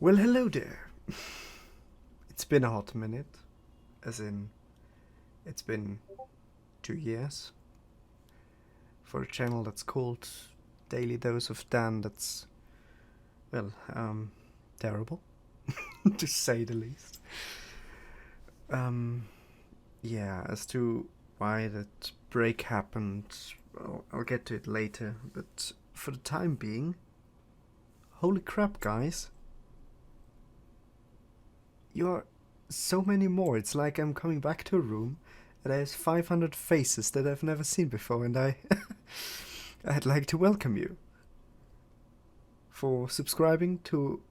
Well, hello there. It's been a hot minute. As in, it's been 2 years. For a channel that's called Daily Dose of Dan, that's, well, terrible. To say the least. Yeah, as to why that break happened, well, I'll get to it later. But for the time being, holy crap, guys. You're so many more. It's like I'm coming back to a room and there's 500 faces that I've never seen before, and I'd like to welcome you for subscribing to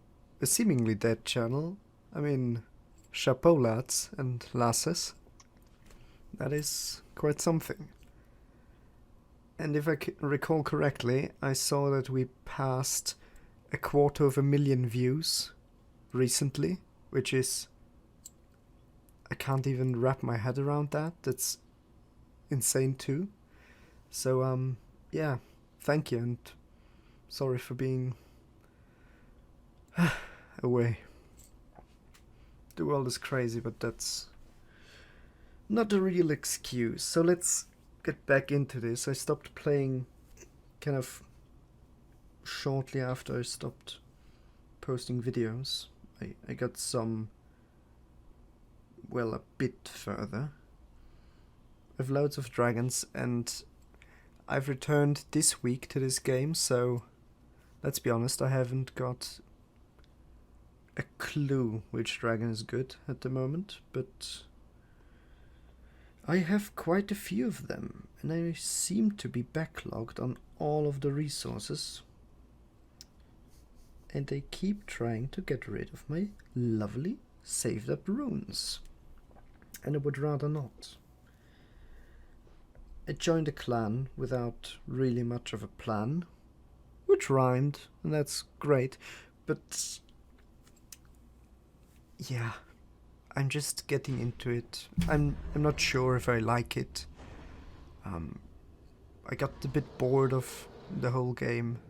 a seemingly dead channel. I mean, chapeau lads and lasses. That is quite something. And if I recall correctly, I saw that we passed 250,000 views recently, which is, I can't even wrap my head around that. That's insane too. So yeah, thank you, and sorry for being away. The world is crazy, but that's not a real excuse. So let's get back into this. I stopped playing kind of shortly after I stopped posting videos. I got some, well, a bit further. I've loads of dragons, and I've returned this week to this game, so let's be honest, I haven't got a clue which dragon is good at the moment, but I have quite a few of them, and I seem to be backlogged on all of the resources. And they keep trying to get rid of my lovely saved up runes. And I would rather not. I joined a clan without really much of a plan, which rhymed, and that's great, but yeah, I'm just getting into it. I'm not sure if I like it. I got a bit bored of the whole game.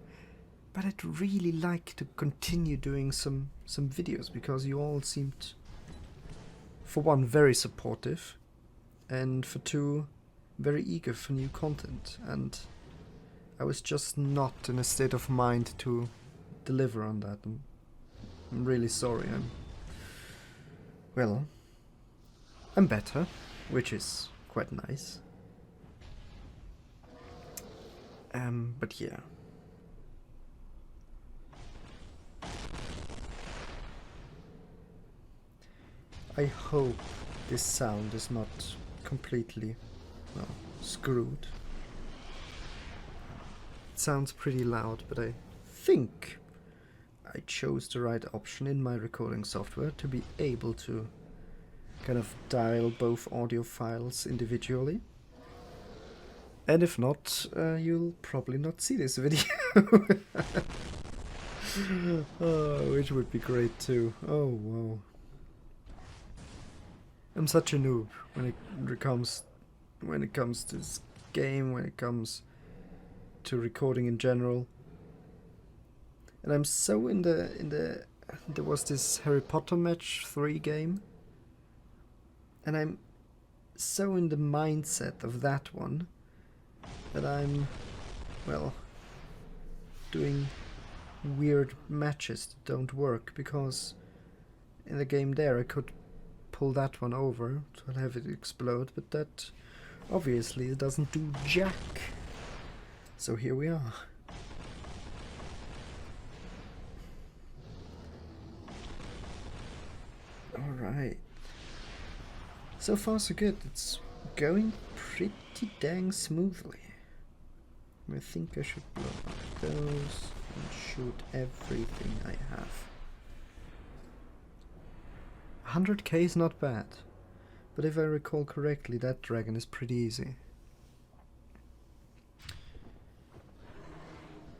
But I'd really like to continue doing some videos, because you all seemed, for one, very supportive, and for two, very eager for new content, and I was just not in a state of mind to deliver on that, and I'm really sorry. I'm better, which is quite nice. But yeah. I hope this sound is not completely, well, screwed. It sounds pretty loud, but I think I chose the right option in my recording software to be able to kind of dial both audio files individually. And if not, you'll probably not see this video. Which would be great too. Oh, wow. I'm such a noob when it comes to this game, when it comes to recording in general. And I'm so in the there was this Harry Potter Match 3 game, and I'm so in the mindset of that one that I'm, well, doing weird matches that don't work, because in the game there I could pull that one over to have it explode, but that obviously doesn't do jack. So here we are. Alright. So far so good. It's going pretty dang smoothly. I think I should blow up those and shoot everything I have. 100k is not bad, but if I recall correctly, that dragon is pretty easy.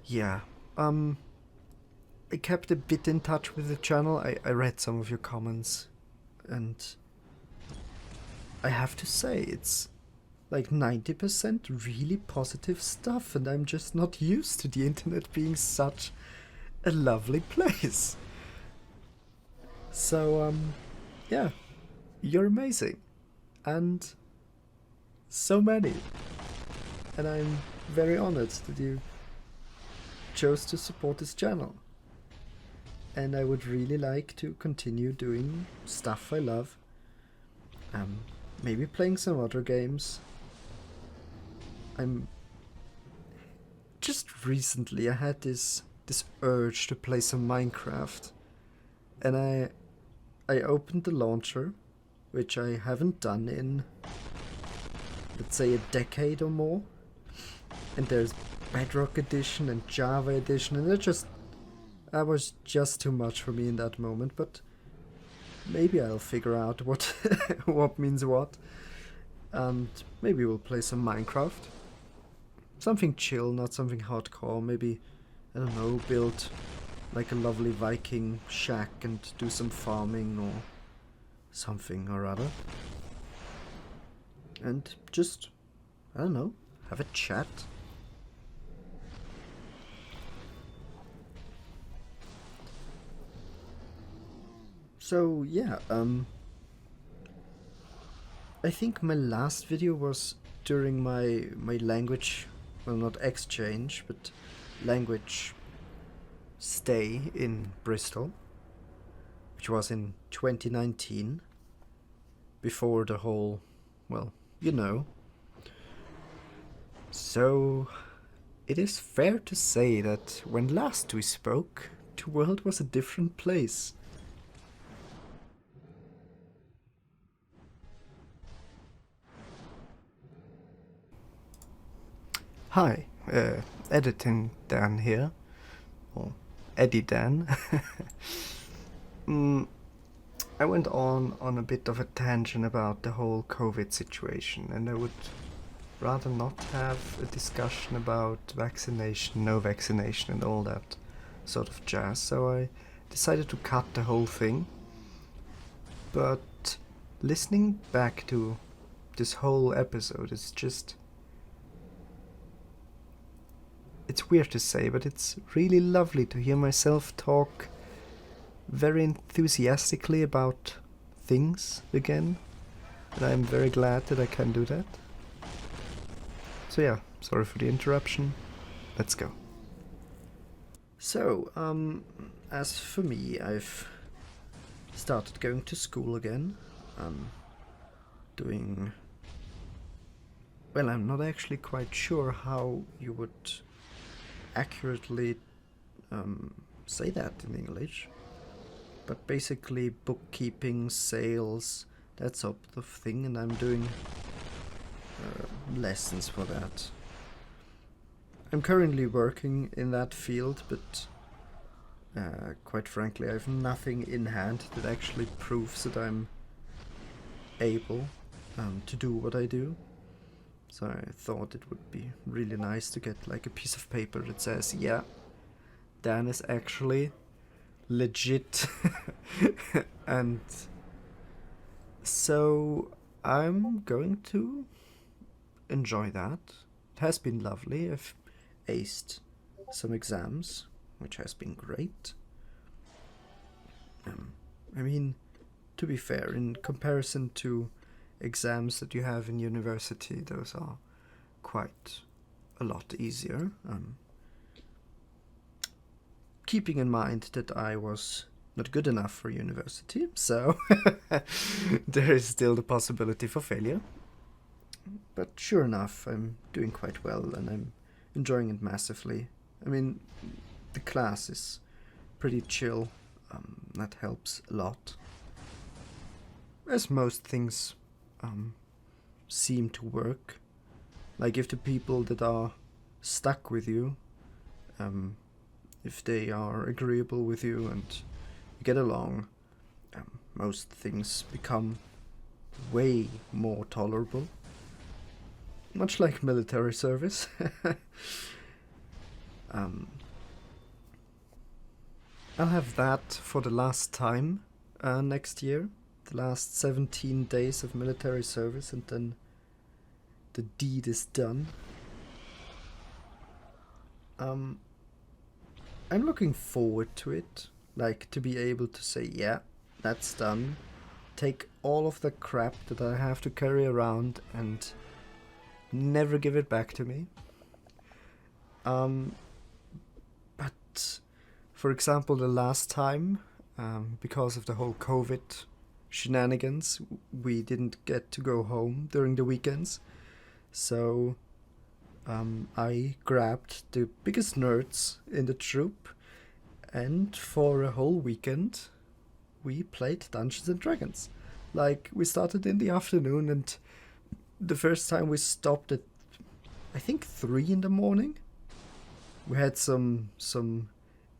Yeah, I kept a bit in touch with the channel. I read some of your comments, and I have to say, it's like 90% really positive stuff, and I'm just not used to the internet being such a lovely place. So, yeah, you're amazing. And so many. And I'm very honored that you chose to support this channel. And I would really like to continue doing stuff I love. Maybe playing some other games. I'm just recently I had this urge to play some Minecraft, and I opened the launcher, which I haven't done in, let's say, a decade or more. And there's Bedrock Edition and Java Edition, and that was just too much for me in that moment. But maybe I'll figure out what what means what, and maybe we'll play some Minecraft. Something chill, not something hardcore. Maybe, I don't know, build like a lovely Viking shack and do some farming or something or other. And just, I don't know, have a chat. So yeah, I think my last video was during my language, well, not exchange, but language stay in Bristol, which was in 2019, before the whole, well, you know. So it is fair to say that when last we spoke, the world was a different place. Hi, editing Dan here, or Eddie Dan. I went on a bit of a tangent about the whole COVID situation, and I would rather not have a discussion about vaccination, no vaccination, and all that sort of jazz, so I decided to cut the whole thing. But listening back to this whole episode is just... it's weird to say, but it's really lovely to hear myself talk very enthusiastically about things again, and I'm very glad that I can do that. So yeah, sorry for the interruption. Let's go. So, as for me, I've started going to school again. Doing... well, I'm not actually quite sure how you would accurately say that in English, but basically bookkeeping, sales, that sort of thing, and I'm doing lessons for that. I'm currently working in that field, but quite frankly I have nothing in hand that actually proves that I'm able to do what I do. So I thought it would be really nice to get like a piece of paper that says, yeah, Dan is actually legit. And so I'm going to enjoy that. It has been lovely. I've aced some exams, which has been great. I mean, to be fair, in comparison to exams that you have in university, those are quite a lot easier. Keeping in mind that I was not good enough for university, so there is still the possibility for failure. But sure enough, I'm doing quite well and I'm enjoying it massively. I mean, the class is pretty chill. That helps a lot. As most things seem to work. Like if the people that are stuck with you, if they are agreeable with you and you get along, most things become way more tolerable. Much like military service. I'll have that for the last time next year. The last 17 days of military service, and then the deed is done. I'm looking forward to it, like to be able to say, yeah, that's done, take all of the crap that I have to carry around and never give it back to me. But for example, the last time, because of the whole COVID shenanigans, we didn't get to go home during the weekends. So I grabbed the biggest nerds in the troop, and for a whole weekend we played Dungeons and Dragons. Like, we started in the afternoon, and the first time we stopped at, I think, 3 in the morning. We had some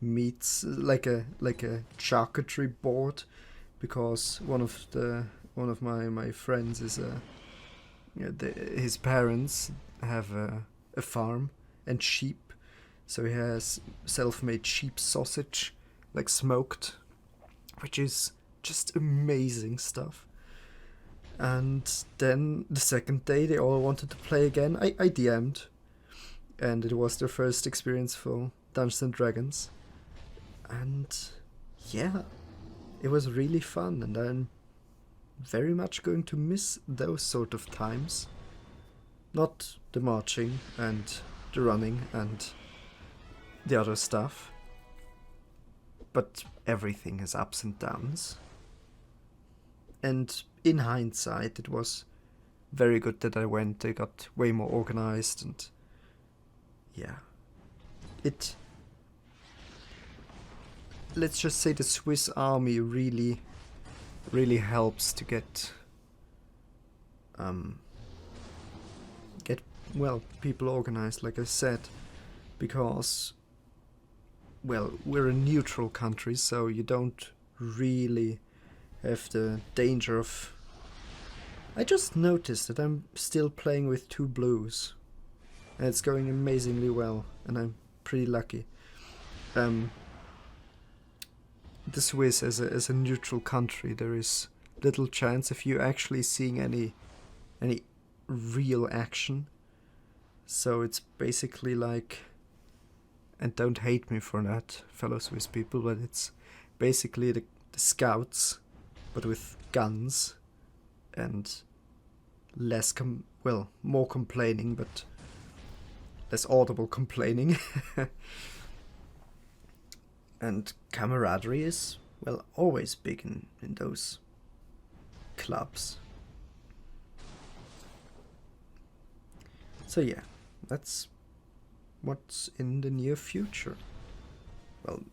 meats, like a charcuterie board, because one of my friends is his parents have a farm and sheep, so he has self-made sheep sausage, like smoked, which is just amazing stuff. And then the second day they all wanted to play again. I DM'd, and it was their first experience for Dungeons and Dragons. And yeah, it was really fun, and I'm very much going to miss those sort of times. Not the marching and the running and the other stuff, but everything has ups and downs. And in hindsight, it was very good that I went. I got way more organized, and yeah, let's just say the Swiss army really helps to get people organized, like I said, because, well, we're a neutral country, so you don't really have the danger of... I just noticed that I'm still playing with 2 blues, and it's going amazingly well, and I'm pretty lucky. The Swiss, as a neutral country, there is little chance of you actually seeing any real action. So it's basically like, and don't hate me for that, fellow Swiss people, but it's basically the scouts, but with guns, and more complaining, but less audible complaining. And camaraderie is, well, always big in those clubs. So yeah, that's what's in the near future. Well,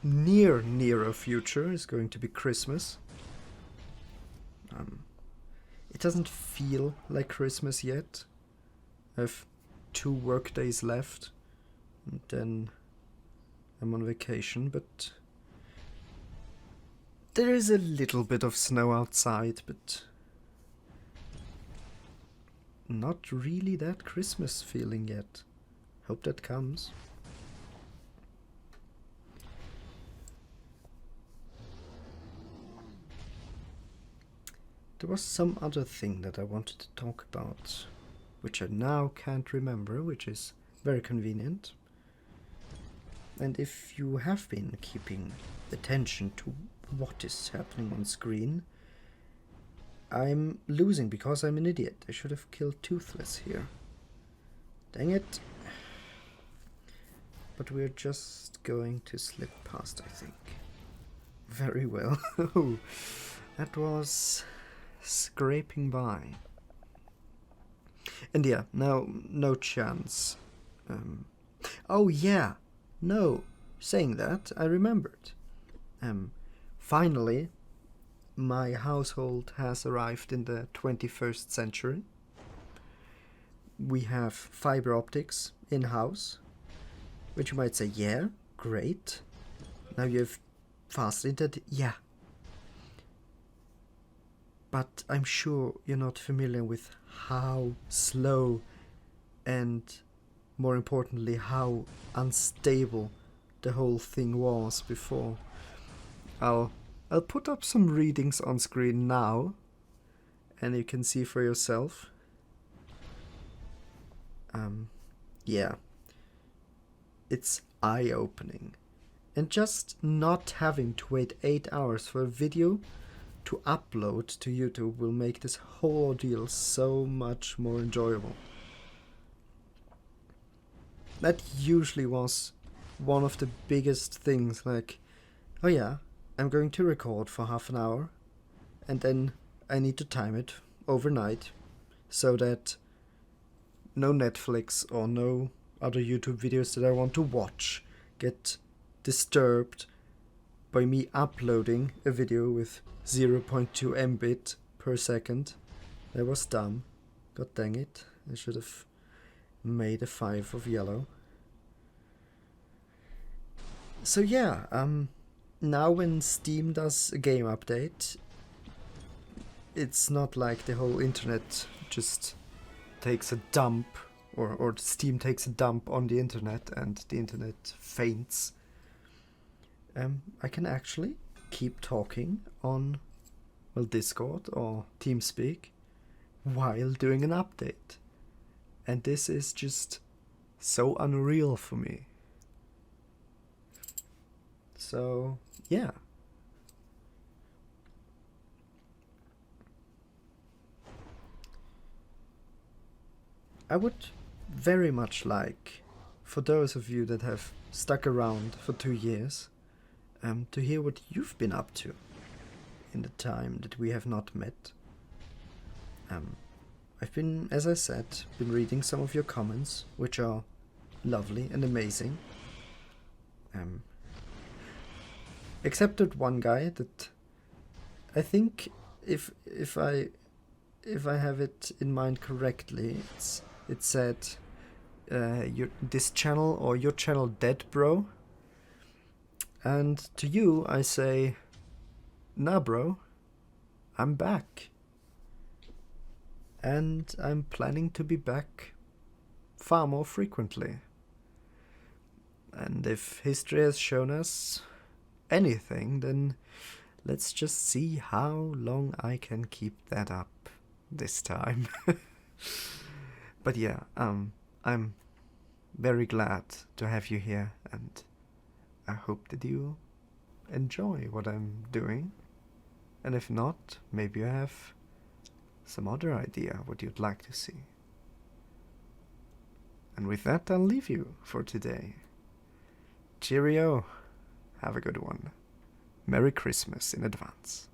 nearer future is going to be Christmas. It doesn't feel like Christmas yet. I have 2 work days left, and then I'm on vacation, but there is a little bit of snow outside, but not really that Christmas feeling yet. Hope that comes. There was some other thing that I wanted to talk about, which I now can't remember, which is very convenient. And if you have been keeping attention to what is happening on screen, I'm losing because I'm an idiot. I should have killed Toothless here. Dang it. But we're just going to slip past, I think. Very well. That was scraping by. And yeah, no chance. Oh yeah, no, saying that, I remembered. Finally, my household has arrived in the 21st century. We have fiber optics in-house, which you might say, yeah, great. Now you have fast internet, yeah. But I'm sure you're not familiar with how slow and, more importantly, how unstable the whole thing was before. I'll put up some readings on screen now, and you can see for yourself. Yeah. It's eye-opening. And just not having to wait 8 hours for a video to upload to YouTube will make this whole ordeal so much more enjoyable. That usually was one of the biggest things, like, oh yeah, I'm going to record for half an hour, and then I need to time it overnight so that no Netflix or no other YouTube videos that I want to watch get disturbed by me uploading a video with 0.2 Mbit per second. That was dumb. God dang it. I should have made a 5 of yellow. So yeah, now when Steam does a game update, it's not like the whole internet just takes a dump, or Steam takes a dump on the internet and the internet faints. I can actually keep talking on, well, Discord or TeamSpeak while doing an update. And this is just so unreal for me. So, yeah. I would very much like, for those of you that have stuck around for 2 years, to hear what you've been up to in the time that we have not met. I've been, as I said, been reading some of your comments, which are lovely and amazing. Except that one guy that I think, if I have it in mind correctly, it said, this channel or your channel dead, bro. And to you, I say, nah, bro, I'm back. And I'm planning to be back far more frequently. And if history has shown us anything, then let's just see how long I can keep that up this time. But yeah, I'm very glad to have you here, and I hope that you enjoy what I'm doing. And if not, maybe you have some other idea what you'd like to see. And with that, I'll leave you for today. Cheerio. Have a good one. Merry Christmas in advance.